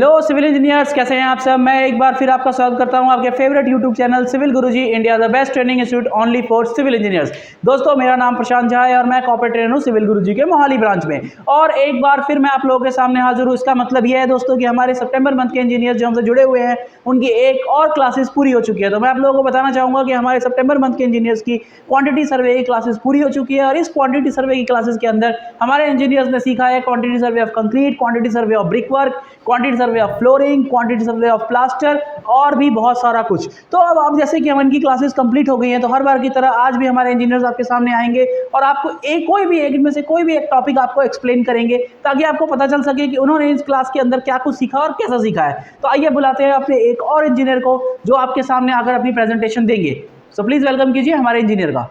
Hello civil engineers, कैसे हैं आप सब। मैं एक बार फिर आपका स्वागत करता हूं आपके favourite YouTube channel civil Guruji India the best training institute only for civil engineers. दोस्तों, मेरा नाम प्रशांत झा है और मैं कॉर्पोरेट ट्रेनर हूं सिविल गुरुजी के मोहाली ब्रांच में। और एक बार फिर मैं आप लोगों के सामने हाजिर हूं। इसका मतलब यह है दोस्तों कि हमारे सितंबर मंथ के इंजीनियर्स जो हमसे जुड़े हुए हैं उनकी एक और क्लासेस पूरी हो चुकी है। तो मैं आप लोगों को बताना चाहूंगा कि हमारे सितंबर मंथ के इंजीनियर्स की क्वांटिटी सर्वे की क्लासेस पूरी हो चुकी है। और इस क्वांटिटी सर्वे की क्लासेस के अंदर हमारे इंजीनियर्स ने सीखा है quantity survey of concrete, quantity survey of brick work, quantity survey of flooring, quantity survey of plaster और भी बहुत सारा कुछ। तो अब जैसे कि हम इनकी क्लासेस कंप्लीट हो गई हैं, तो हर बार की तरह आज भी हमारे इंजीनियर्स आपके सामने आएंगे और आपको कोई भी एक इनमें से कोई भी एक टॉपिक आपको एक्सप्लेन करेंगे ताकि आपको पता चल सके कि उन्होंने इस क्लास के अंदर क्या कुछ सीखा और कैसा सीखा है। तो आइए बुलाते हैं अपने एक और इंजीनियर को जो आपके सामने आकर अपनी प्रेजेंटेशन देंगे। सो प्लीज वेलकम कीजिए हमारे इंजीनियर का।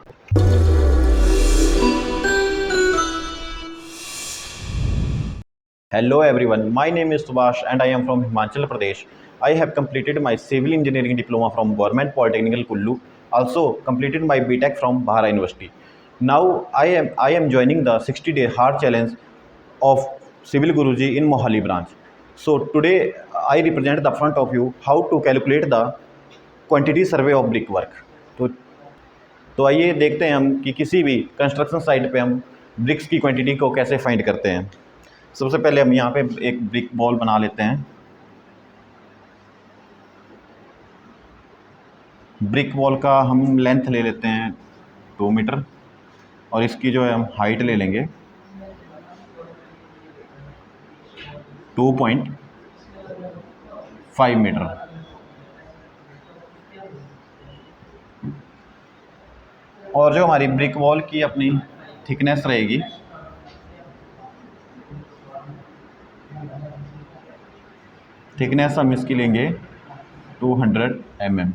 Hello everyone, my name is Subhash and I am from Himachal Pradesh. I have completed my civil engineering diploma from Government Polytechnical Kullu, also completed my BTech from Bahara University. Now I am joining the 60-day hard challenge of Civil Guruji in Mohali branch. So today I represent the front of you how to calculate the quantity survey of brickwork. तो आइए देखते हैं हम कि किसी भी construction site पे हम ब्रिक्स की क्वांटिटी को कैसे फाइंड करते हैं। सबसे पहले हम यहाँ पे एक ब्रिक वॉल बना लेते हैं। ब्रिक वॉल का हम लेंथ ले लेते हैं 2 मीटर और इसकी जो है हम हाइट ले लेंगे 2.5 मीटर। और जो हमारी ब्रिक वॉल की अपनी थिकनेस रहेगी हम इसकी लेंगे 200 mm।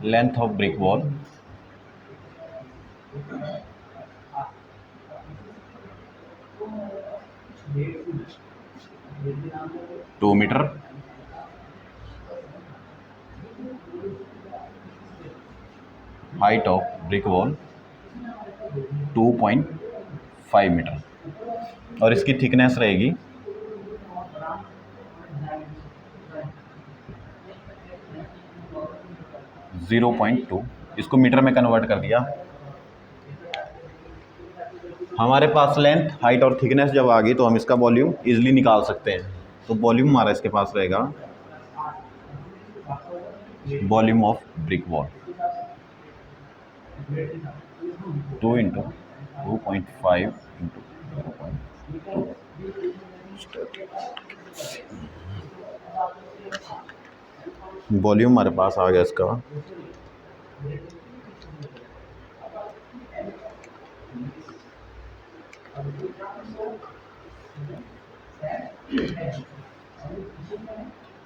Length of brick wall 2 metre. Height of brick wall 2.5 metre और इसकी थिकनेस रहेगी 0.2। इसको मीटर में कन्वर्ट कर दिया। हमारे पास लेंथ, हाइट और थिकनेस जब आ गई तो हम इसका वॉल्यूम इजीली निकाल सकते हैं। तो वॉल्यूम हमारा इसके पास रहेगा volume of brick wall 2 into 2.5 into 0.2। Volume हमारे पास आ गया इसका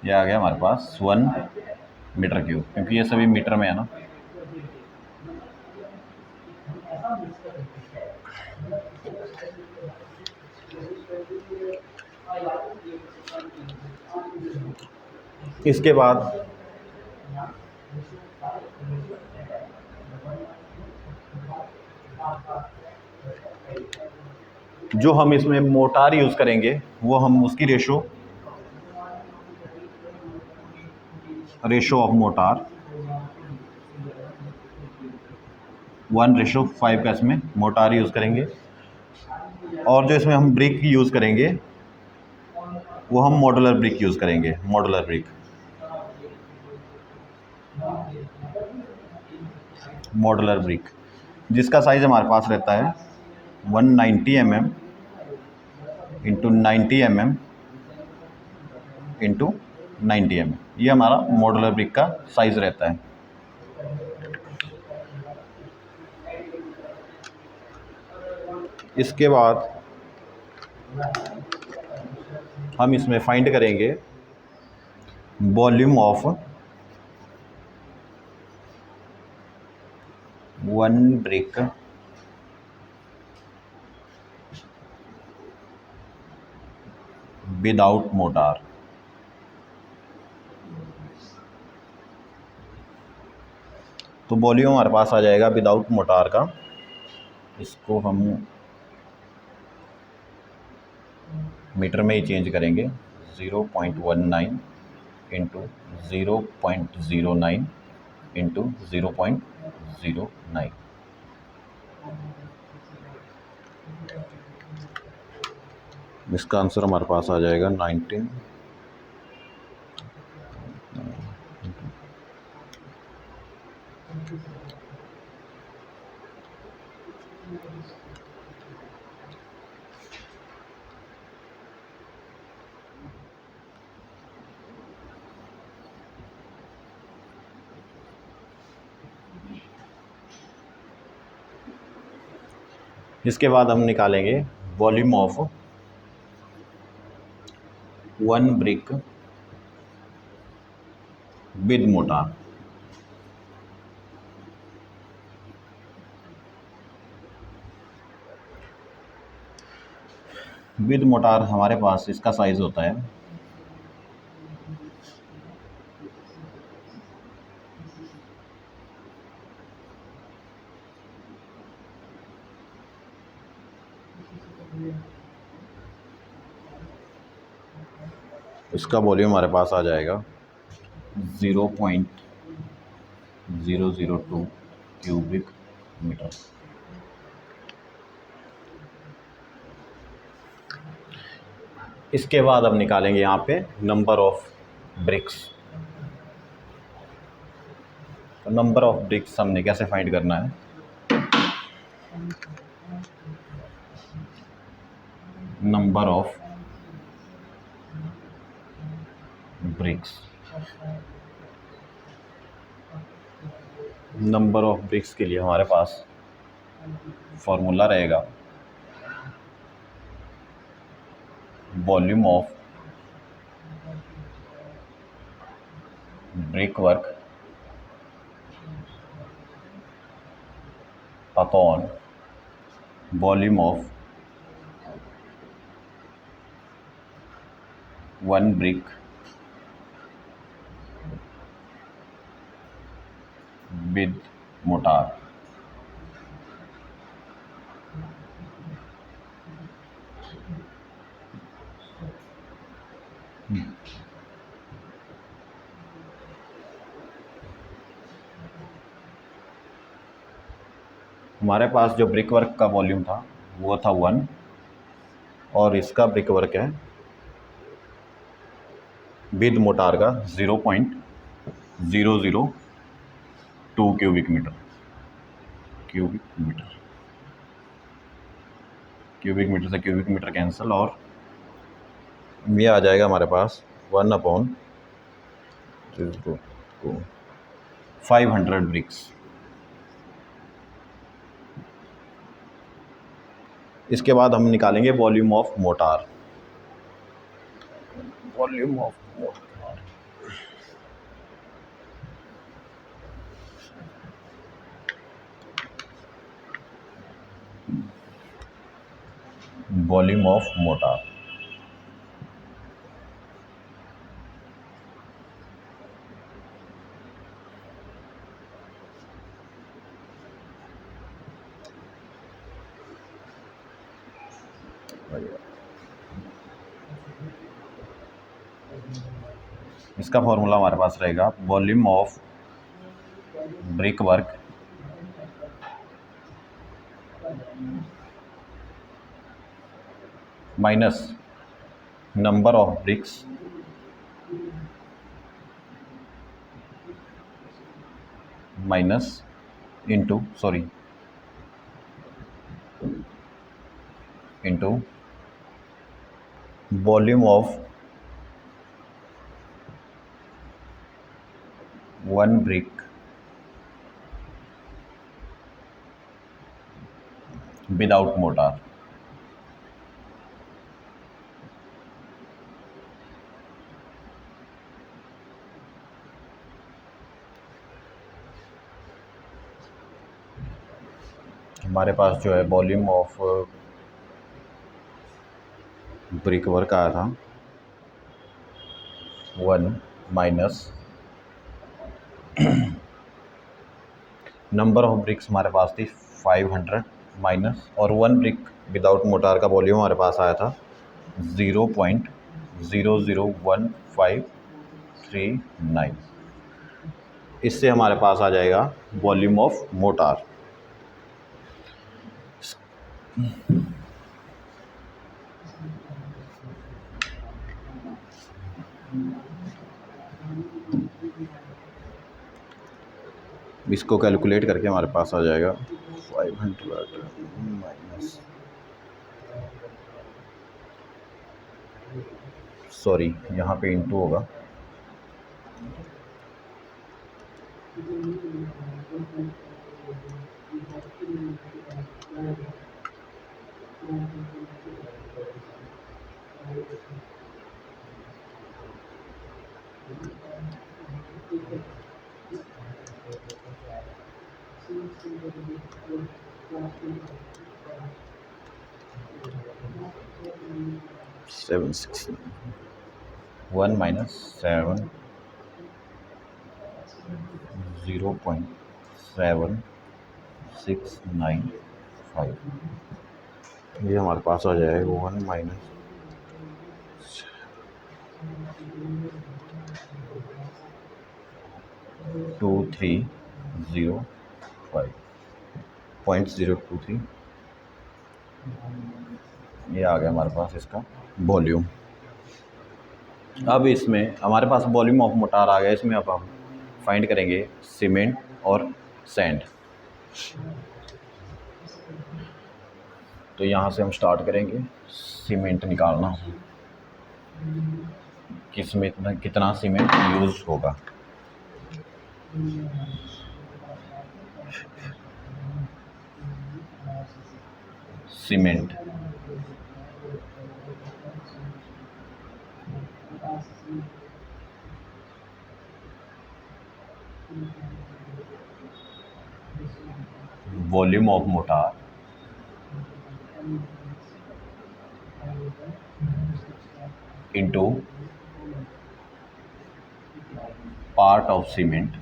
ये आ गया हमारे पास 1 मीटर क्यूब, क्योंकि ये सभी मीटर में है ना। इसके बाद जो हम इसमें मोटार यूज़ करेंगे वो हम उसकी रेशो ऑफ मोटार 1:5 का इसमें मोटार यूज़ करेंगे। और जो इसमें हम ब्रिक यूज़ करेंगे वो हम मॉडुलर ब्रिक यूज़ करेंगे। मॉडुलर ब्रिक जिसका साइज़ हमारे पास रहता है 190 mm into 90 mm into 90 mm। ये हमारा मॉडुलर ब्रिक का साइज़ रहता है। इसके बाद हम इसमें फाइंड करेंगे volume of 1 brick without motor. तो वॉल्यूम हमारे पास आ जाएगा विदाउट मोटार का, इसको हम मीटर में ही चेंज करेंगे, 0.19 इंटू 0.09 इंटू 0.09। इसका आंसर हमारे पास आ जाएगा 19। इसके बाद हम निकालेंगे volume of 1 brick with motor. With motor हमारे पास इसका साइज होता है इसका वॉल्यूम हमारे पास आ जाएगा 0.002 क्यूबिक मीटर। इसके बाद अब निकालेंगे यहाँ पे नंबर ऑफ ब्रिक्स। तो नंबर ऑफ ब्रिक्स हमने कैसे फाइंड करना है, number of BRICS, number of BRICS के लिए हमारे पास फॉर्मूला रहेगा volume of brick work upon volume of 1 brick with motor. हमारे पास जो ब्रिक वर्क का वॉल्यूम था वो था 1 और इसका ब्रिक वर्क है विद मोटार का 0.002 क्यूबिक मीटर। क्यूबिक मीटर से क्यूबिक मीटर कैंसिल और ये आ जाएगा हमारे पास 1/500 ब्रिक्स। इसके बाद हम निकालेंगे volume of mortar. Volume of mortar, volume of motor इसका फॉर्मूला हमारे पास रहेगा volume of brick work minus number of BRICS minus into volume of 1 brick without motor. हमारे पास जो है वॉल्यूम ऑफ ब्रिक वर्क आया था 1 माइनस नंबर ऑफ ब्रिक्स हमारे पास थी 500 माइनस, और 1 ब्रिक विदाउट मोटार का वॉल्यूम हमारे पास आया था 0.001539। इससे हमारे पास आ जाएगा वॉल्यूम ऑफ मोटार। इसको कैलकुलेट करके हमारे पास आ जाएगा 500 माइनस, सॉरी यहाँ पे इंटू होगा, सेवन सिक्स 1 माइनस 7 0.7695, ये हमारे पास आ जाएगा 1 माइनस 2305.023, ये आ गया हमारे पास इसका वॉल्यूम। अब इसमें हमारे पास वॉल्यूम ऑफ मोटार आ गया, इसमें अब हम फाइंड करेंगे सीमेंट और सैंड। तो यहाँ से हम स्टार्ट करेंगे सीमेंट निकालना, किसमें कितना सीमेंट यूज़ होगा। Cement volume of mortar into part of cement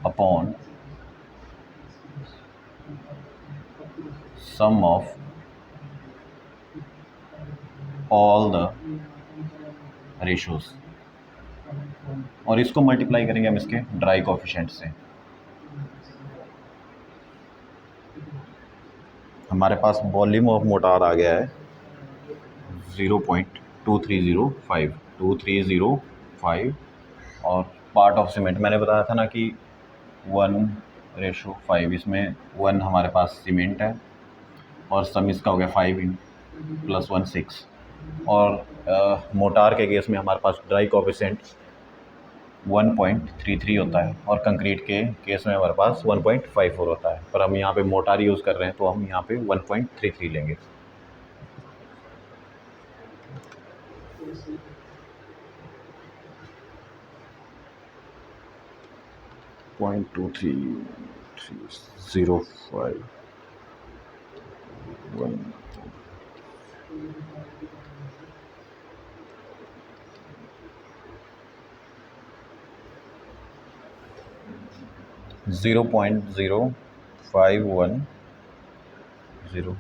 upon sum of all the ratios, और इसको मल्टीप्लाई करेंगे हम इसके ड्राई कोएफिशिएंट से। हमारे पास वॉल्यूम ऑफ मोटार आ गया है 0.2305 और पार्ट ऑफ सीमेंट मैंने बताया था ना कि 1:5, इसमें 1 हमारे पास सीमेंट है और सम इसका हो गया 5 + 1 6, और मोटार के केस में हमारे पास ड्राई कोएफिशिएंट 1.33 होता है, और कंक्रीट के केस में हमारे पास 1.54 होता है, पर हम यहाँ पे मोटार यूज़ कर रहे हैं तो हम यहाँ पे 1.33 लेंगे। पॉइंट 2305 0.0510।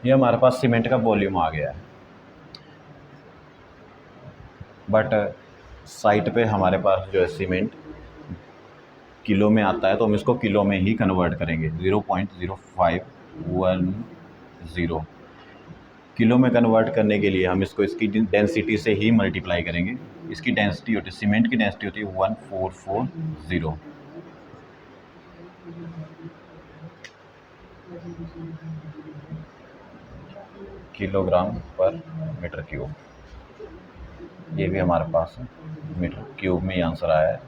ये हमारे पास सीमेंट का वॉल्यूम आ गया है, बट साइट पे हमारे पास जो है सीमेंट किलो में आता है, तो हम इसको किलो में ही कन्वर्ट करेंगे। 0.0510 किलो में कन्वर्ट करने के लिए हम इसको इसकी डेंसिटी से ही मल्टीप्लाई करेंगे। इसकी डेंसिटी होती है, सीमेंट की डेंसिटी होती है 1440 किलोग्राम पर मीटर क्यूब। ये भी हमारे पास है, मीटर क्यूब में ही आंसर आया है।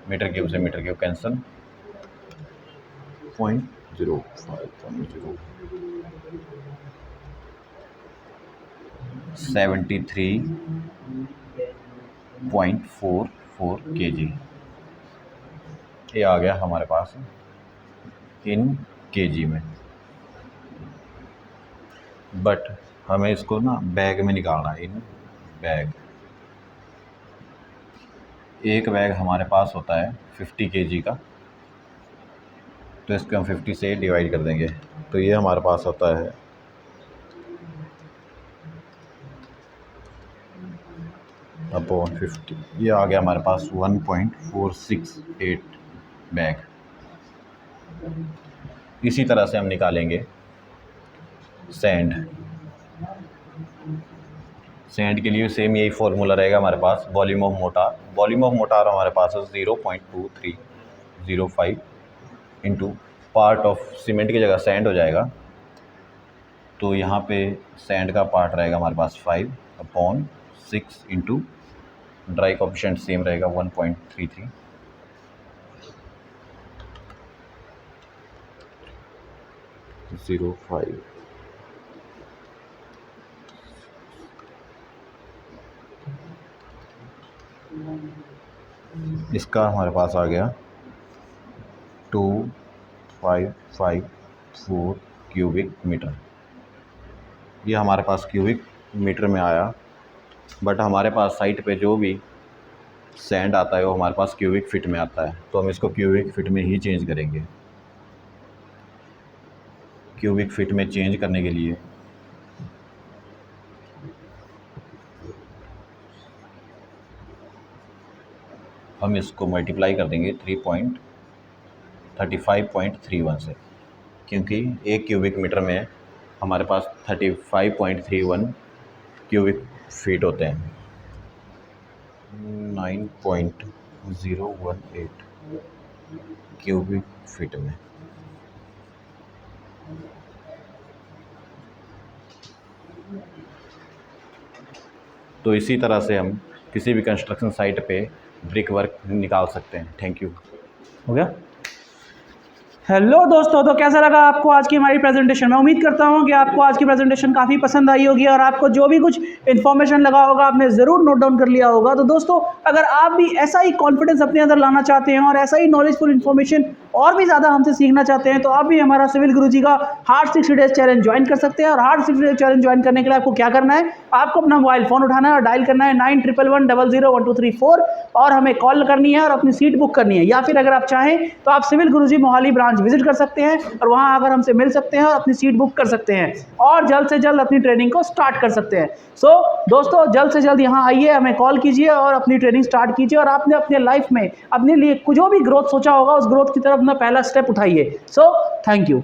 मीटर क्यूब से मीटर क्यूब कैंसिल, 0.05 73 0.44 kg। ये आ गया हमारे पास इन केजी में। बट हमें इसको ना बैग में निकालना है, इन बैग। एक बैग हमारे पास होता है 50 kg का, तो इसको हम 50 से डिवाइड कर देंगे, तो ये हमारे पास होता है अपॉन 50। ये आ गया हमारे पास 1.468 बैग। इसी तरह से हम निकालेंगे सैंड। सैंड के लिए सेम यही फॉर्मूला रहेगा हमारे पास, volume of mortar. Volume of mortar हमारे पास है 0.2305 इंटू पार्ट ऑफ सीमेंट की जगह सैंड हो जाएगा, तो यहाँ पे सैंड का पार्ट रहेगा हमारे पास 5 upon 6 into dry coefficient same रहेगा 1.33। इसका हमारे पास आ गया 2554 क्यूबिक मीटर। ये हमारे पास क्यूबिक मीटर में आया, बट हमारे पास साइट पे जो भी सैंड आता है वो हमारे पास क्यूबिक फिट में आता है, तो हम इसको क्यूबिक फिट में ही चेंज करेंगे। क्यूबिक फिट में चेंज करने के लिए हम इसको मल्टीप्लाई कर देंगे 35.31 से, क्योंकि एक क्यूबिक मीटर में हमारे पास 35.31 क्यूबिक फीट होते हैं। 9.018 क्यूबिक फीट में। तो इसी तरह से हम किसी भी कंस्ट्रक्शन साइट पे ब्रिक वर्क निकाल सकते हैं। Thank you. हो गया। हेलो दोस्तों, तो कैसा लगा आपको आज की हमारी प्रेजेंटेशन? मैं उम्मीद करता हूं कि आपको आज की प्रेजेंटेशन काफ़ी पसंद आई होगी और आपको जो भी कुछ इन्फॉर्मेशन लगा होगा आपने ज़रूर नोट डाउन कर लिया होगा। तो दोस्तों, अगर आप भी ऐसा ही कॉन्फिडेंस अपने अंदर लाना चाहते हैं और ऐसा ही नॉलेजफुल इन्फॉर्मेशन और भी ज़्यादा हमसे सीखना चाहते हैं, तो आप भी हमारा सिविल गुरुजी का हार्ड 60 डेज चैलेंज ज्वाइन कर सकते हैं। और हार्ड 60 डेज चैलेंज ज्वाइन करने के लिए आपको क्या करना है, आपको अपना मोबाइल फ़ोन उठाना है और डायल करना है 9111001234 और हमें कॉल करनी है और अपनी सीट बुक करनी है। या फिर अगर आप चाहें तो आप सिविल गुरुजी मोहाली ब्रांच विजिट कर सकते हैं और वहां आकर हमसे मिल सकते हैं और अपनी सीट बुक कर सकते हैं और जल्द से जल्द अपनी ट्रेनिंग को स्टार्ट कर सकते हैं। सो दोस्तों, जल्द से जल्द यहाँ आइए, हमें कॉल कीजिए और अपनी ट्रेनिंग स्टार्ट कीजिए और आपने अपने लाइफ में अपने लिए जो भी ग्रोथ सोचा होगा उस ग्रोथ की तरफ अपना पहला स्टेप उठाइए। So thank you.